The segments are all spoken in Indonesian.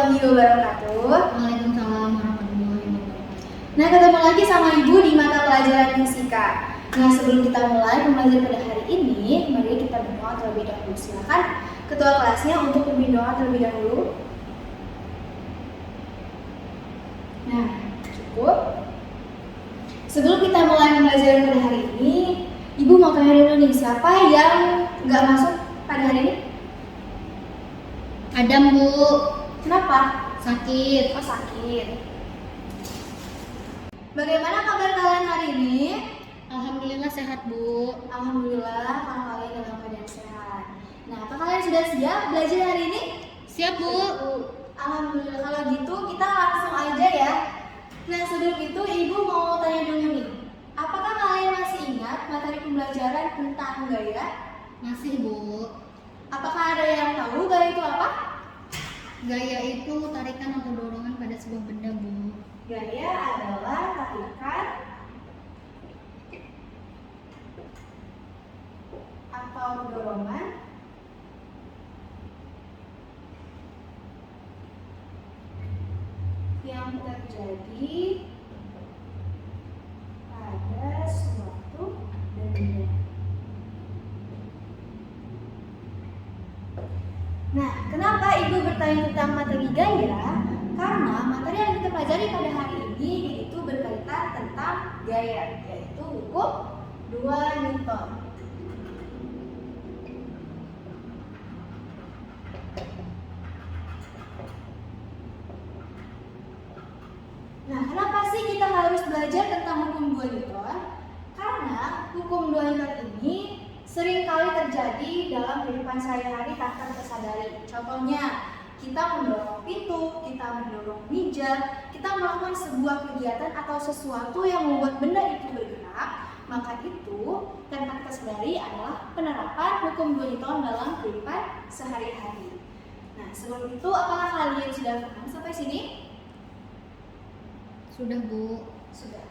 warahmatullahi wabarakatuh. Waalaikumsalam warahmatullahi wabarakatuh. Nah, ketemu lagi sama Ibu di mata pelajaran fisika. Nah, sebelum kita mulai pembelajaran pada hari ini, mari kita berdoa terlebih dahulu. Silakan ketua kelasnya untuk memimpin doa terlebih dahulu. Nah, cukup. Sebelum kita mulai pembelajaran pada hari ini, Ibu mau tanya dulu nih, siapa yang nggak masuk pada hari ini? Adam, Bu. Kenapa? Sakit. Oh, sakit. Bagaimana kabar kalian hari ini? Alhamdulillah sehat, Bu. Alhamdulillah kalau kalian dalam keadaan sehat. Nah, apa kalian sudah siap belajar hari ini? Siap, Bu. Alhamdulillah, kalau gitu kita langsung aja ya. Nah, sebelum itu Ibu mau tanya dulu nih. Apakah kalian masih ingat materi pembelajaran tentang gaya? Masih, Bu. Apakah ada yang tahu gaya itu apa? Gaya itu tarikan atau dorongan pada sebuah benda, Bu. Gaya adalah tarikan atau dorongan yang terjadi pada suatu benda. Nah, kenapa Ibu bertanya tentang materi gaya? Karena materi yang kita pelajari pada hari ini yaitu berkaitan tentang gaya, yaitu hukum 2 Newton. Nah, kenapa sih kita harus belajar tentang hukum 2 Newton? Karena hukum 2 Newton ini sering kali terjadi dalam kehidupan sehari-hari tanpa kita sadari. Contohnya, kita mendorong pintu, kita mendorong meja, kita melakukan sebuah kegiatan atau sesuatu yang membuat benda itu bergerak, maka itu tanpa kita sadari adalah penerapan hukum 2 Newton dalam kehidupan sehari-hari. Nah, sebelum itu apakah kalian sudah paham sampai sini? Sudah, Bu. Sudah.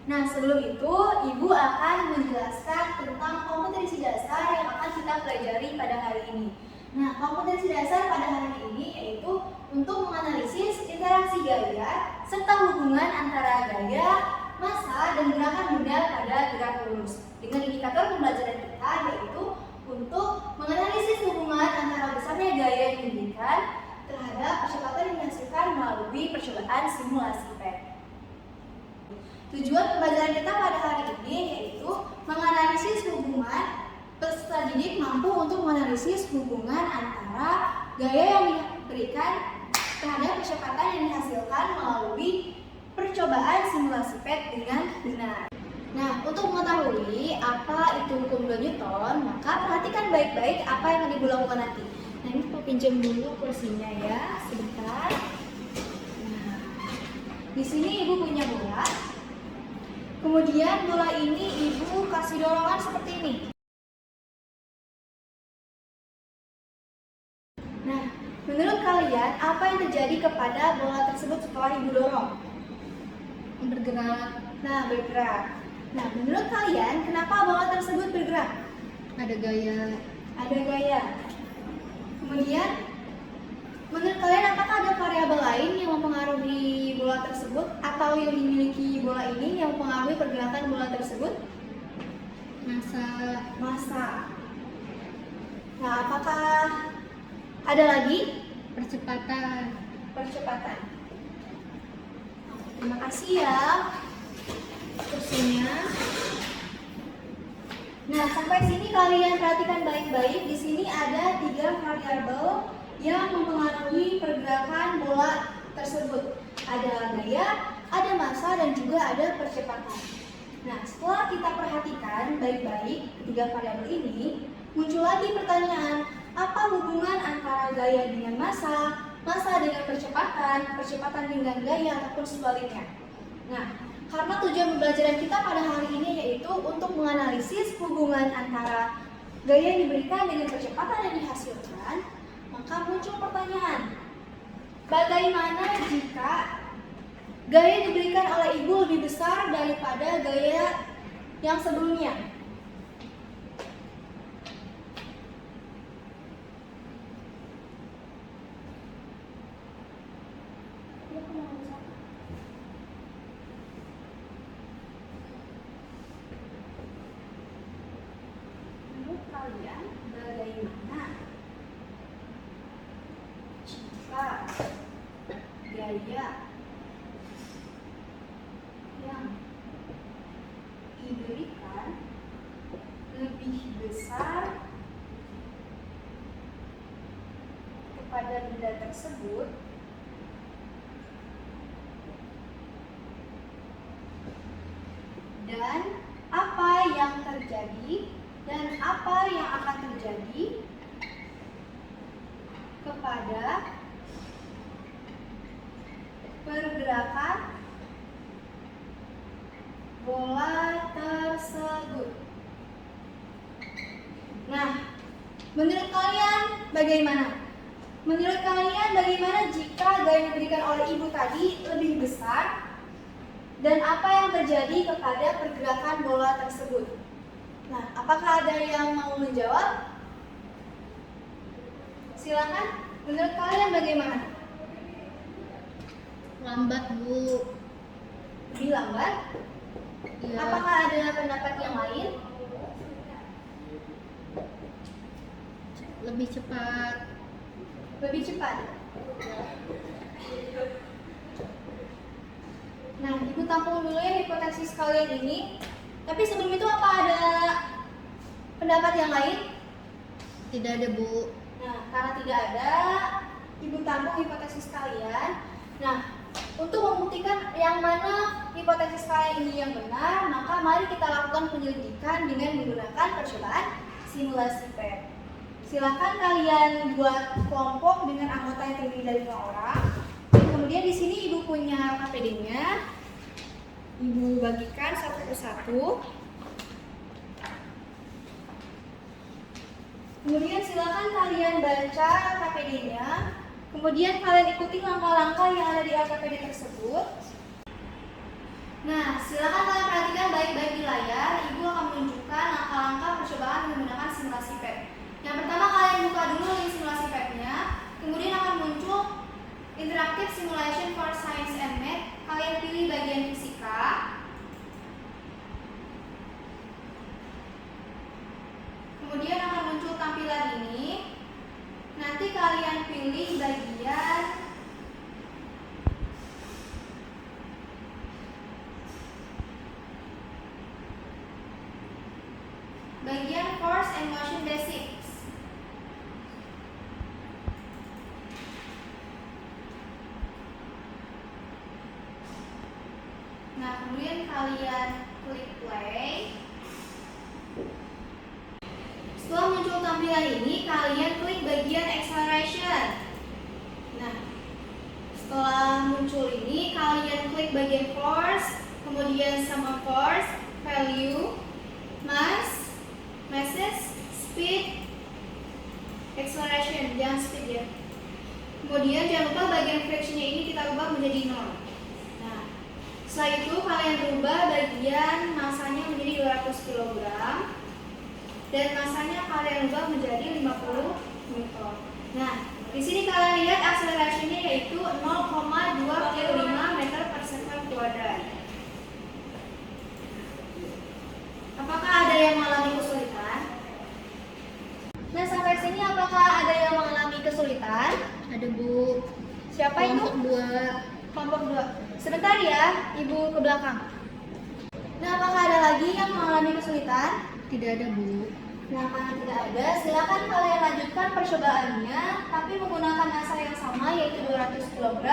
Nah, sebelum itu Ibu akan menjelaskan tentang kompetensi dasar yang akan kita pelajari pada hari ini. Nah, kompetensi dasar pada hari ini yaitu untuk menganalisis interaksi gaya serta hubungan antara gaya, massa, dan gerakan benda pada gerak lurus. Dengan indikator pembelajaran kita yaitu untuk menganalisis hubungan antara besarnya gaya yang diberikan terhadap percepatan yang dihasilkan melalui percobaan simulasi PET. Tujuan pembelajaran kita pada hari ini yaitu menganalisis hubungan. Peserta didik mampu untuk menganalisis hubungan antara gaya yang diberikan terhadap percepatan yang dihasilkan melalui percobaan simulasi PET dengan benar. Nah, untuk mengetahui apa itu hukum 2 Newton, maka perhatikan baik-baik apa yang akan Ibu lakukan nanti. Nah, ini Ibu pinjam dulu kursinya ya, sebentar. Nah, di sini Ibu punya bola. Kemudian bola ini Ibu kasih dorongan seperti ini. Nah, menurut kalian apa yang terjadi kepada bola tersebut setelah Ibu dorong? Bergerak. Nah, bergerak. Nah, menurut kalian kenapa bola tersebut bergerak? Ada gaya. Ada gaya. Kemudian, menurut kalian apakah ada variabel lain yang mempengaruhi bola tersebut atau yang dimiliki bola ini yang mempengaruhi pergerakan bola tersebut? Massa. Nah, apakah ada lagi? Percepatan. Terima kasih ya kursinya. Nah, sampai sini kalian perhatikan baik-baik. Di sini ada 3 variabel yang mempengaruhi pergerakan bola tersebut. Ada gaya, ada massa, dan juga ada percepatan. Nah, setelah kita perhatikan baik-baik ketiga variabel ini, muncul lagi pertanyaan, apa hubungan antara gaya dengan massa, massa dengan percepatan dengan gaya, ataupun sebaliknya? Nah, karena tujuan pembelajaran kita pada hari ini yaitu untuk menganalisis hubungan antara gaya yang diberikan dengan percepatan yang dihasilkan, maka muncul pertanyaan, bagaimana jika gaya yang diberikan oleh Ibu lebih besar daripada gaya yang sebelumnya? kalian bagaimana jika gaya yang diberikan lebih besar kepada benda tersebut dan apa yang terjadi dan apa yang akan terjadi kepada pergerakan bola tersebut. Nah, menurut kalian bagaimana? Menurut kalian bagaimana jika gaya yang diberikan oleh ibu tadi lebih besar dan apa yang terjadi kepada pergerakan bola tersebut? Nah, apakah ada yang mau menjawab? Silakan. Menurut kalian bagaimana? Lambat, Bu. Lebih lambat? Iya. Apakah ada pendapat yang lain? Lebih cepat. Lebih cepat. Nah, Ibu tampung dulu ya hipotesis kalian ini. Tapi sebelum itu apa ada pendapat yang lain? Tidak ada, Bu. Nah, karena tidak ada, Ibu tampung hipotesis kalian. Nah, untuk membuktikan yang mana hipotesis kalian ini yang benar, maka mari kita lakukan penyelidikan dengan menggunakan percobaan simulasi PET. Silakan kalian buat kelompok dengan anggota yang terdiri dari 5 orang. Kemudian di sini Ibu punya KPD-nya. Ibu bagikan satu persatu. Kemudian silakan kalian baca KPD-nya. Kemudian kalian ikuti langkah-langkah yang ada di KPD tersebut. Nah, silakan kalian perhatikan baik-baik di layar. Ibu akan menunjukkan langkah-langkah percobaan menggunakan simulasi PET. Yang pertama, kalian buka dulu link simulasi PET-nya. Kemudian akan muncul Interactive Simulation for Science and Math. Kalian pilih bagian fisika. Kemudian akan muncul tampilan ini. Nanti kalian pilih bagian Force and Motion Basics. Nah, kemudian kalian klik play. Setelah muncul tampilan ini, kalian klik bagian acceleration. Nah, setelah muncul ini, kalian klik bagian force, kemudian sum of force, value, mass, masses, speed, acceleration, jangan speed ya. Kemudian jangan lupa bagian fractionnya ini kita ubah menjadi 0. Nah, setelah itu kalian rubah bagian masanya menjadi 200 kg. Dan masanya kalian ubah menjadi 50 Newton. Nah, di sini kalian lihat akselerasinya yaitu 0,25 meter per second kuadrat. Apakah ada yang mengalami kesulitan? Nah, sampai sini apakah ada yang mengalami kesulitan? Ada, Bu. Siapa itu? Kelompok 2. Kelompok 2. Sebentar ya, Ibu ke belakang. Nah, apakah ada lagi yang mengalami kesulitan? Tidak ada, Bu. Nah, karena tidak ada, silakan kalian lanjutkan percobaannya, tapi menggunakan massa yang sama yaitu 200 kg.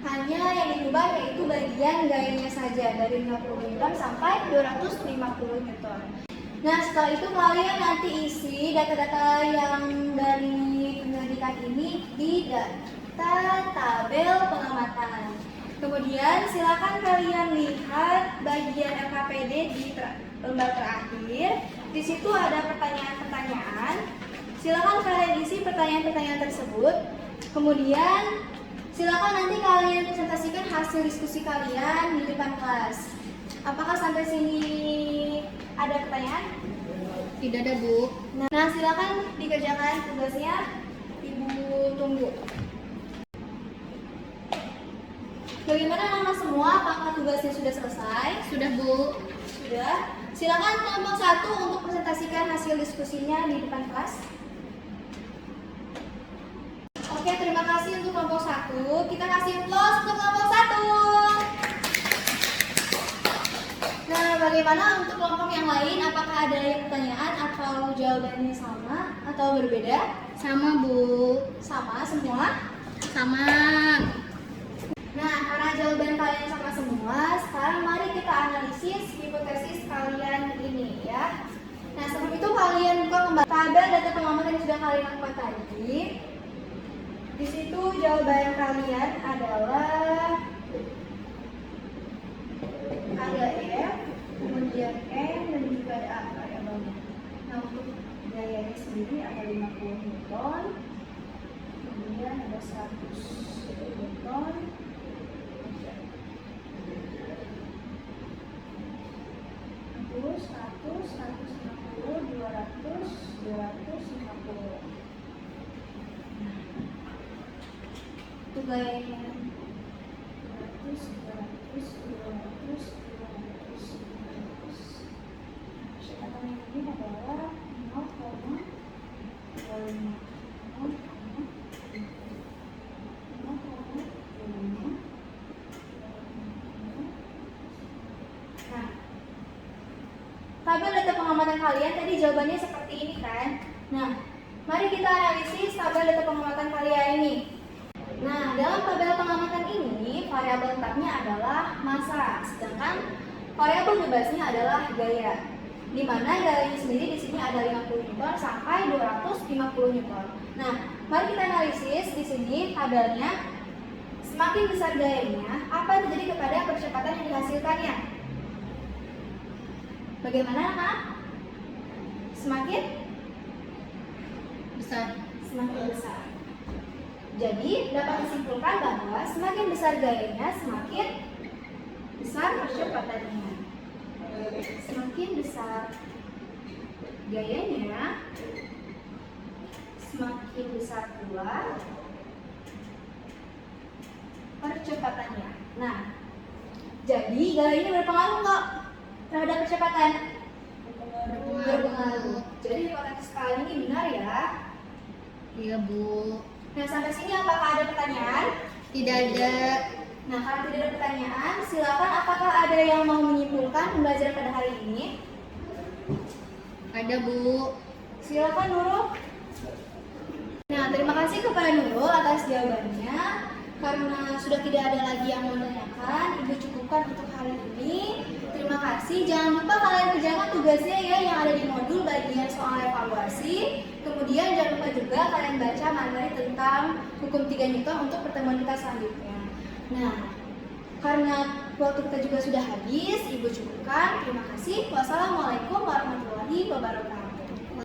Hanya yang diubah yaitu bagian gayanya saja dari 50 Newton sampai 250 Newton. Nah, setelah itu kalian nanti isi data-data yang dari penyelidikan ini di data tabel pengamatan. Kemudian silakan kalian lihat bagian LKPD di lembar terakhir. Di situ ada pertanyaan-pertanyaan. Silakan kalian isi pertanyaan-pertanyaan tersebut. Kemudian silakan nanti kalian presentasikan hasil diskusi kalian di depan kelas. Apakah sampai sini ada pertanyaan? Tidak ada, Bu. Nah, silakan dikerjakan tugasnya. Ibu tunggu. Bagaimana anak-anak semua? Apakah tugasnya sudah selesai? Sudah, Bu. Sudah. Silakan kelompok 1 untuk presentasikan hasil hasil diskusinya di depan kelas. Oke, terima kasih untuk kelompok 1. Kita kasih applause untuk kelompok 1. Nah, bagaimana untuk kelompok yang lain? Apakah ada yang pertanyaan atau jawabannya sama atau berbeda? Sama, Bu. Sama semua? Sama. Nah, karena jawaban kalian sama semua, sekarang mari kita analisis hipotesis kalian ini ya. Nah, sebelum itu kalian buka kembali tabel data pengamatan yang sudah kalian lakukan tadi. Di situ jawaban kalian adalah ada F, kemudian M, dan juga ada A variabelnya. Nah, untuk gayanya sendiri ada 50 Newton, kemudian ada 100 Newton, 100, 150, 200, 250. Itu gayanya 200, 200, 200, 200. Percepatan yang ini adalah 0,25. Nah, tabel data pengamatan kalian tadi jawabannya seperti ini kan? Nah, mari kita analisis tabel data pengamatan kalian ini. Nah, dalam tabel pengamatan ini, variabel tetapnya adalah massa, sedangkan variabel bebasnya adalah gaya. Di mana gayanya sendiri di sini ada 50 Newton sampai 250 Newton. Nah, mari kita analisis di sini tabelnya. Semakin besar gayanya, apa yang terjadi kepada percepatan yang dihasilkannya? Bagaimana, Kak? Semakin Besar. semakin besar. Jadi dapat disimpulkan bahwa semakin besar gayanya, semakin besar percepatannya. Semakin besar gayanya, semakin besar pula percepatannya. Nah, jadi gaya ini berpengaruh nggak terhadap percepatan? Berpengaruh. Jadi hipotesis kalian ini benar ya? Iya, Bu. Nah, sampai sini apakah ada pertanyaan? Tidak ada. Nah, kalau tidak ada pertanyaan, silakan apakah ada yang mau menyimpulkan pembelajaran pada hari ini? Ada, Bu. Silakan Nurul. Nah, terima kasih kepada Nurul atas jawabannya. Karena sudah tidak ada lagi yang mau menanyakan, Ibu cukupkan untuk hari ini. Terima kasih. Jangan lupa kalian kerjakan tugasnya ya yang ada di modul bagian soal evaluasi. Kemudian jangan lupa juga kalian baca materi tentang hukum 3 Newton untuk pertemuan kita selanjutnya. Nah, karena waktu kita juga sudah habis, Ibu cukupkan. Terima kasih. Wassalamualaikum warahmatullahi wabarakatuh.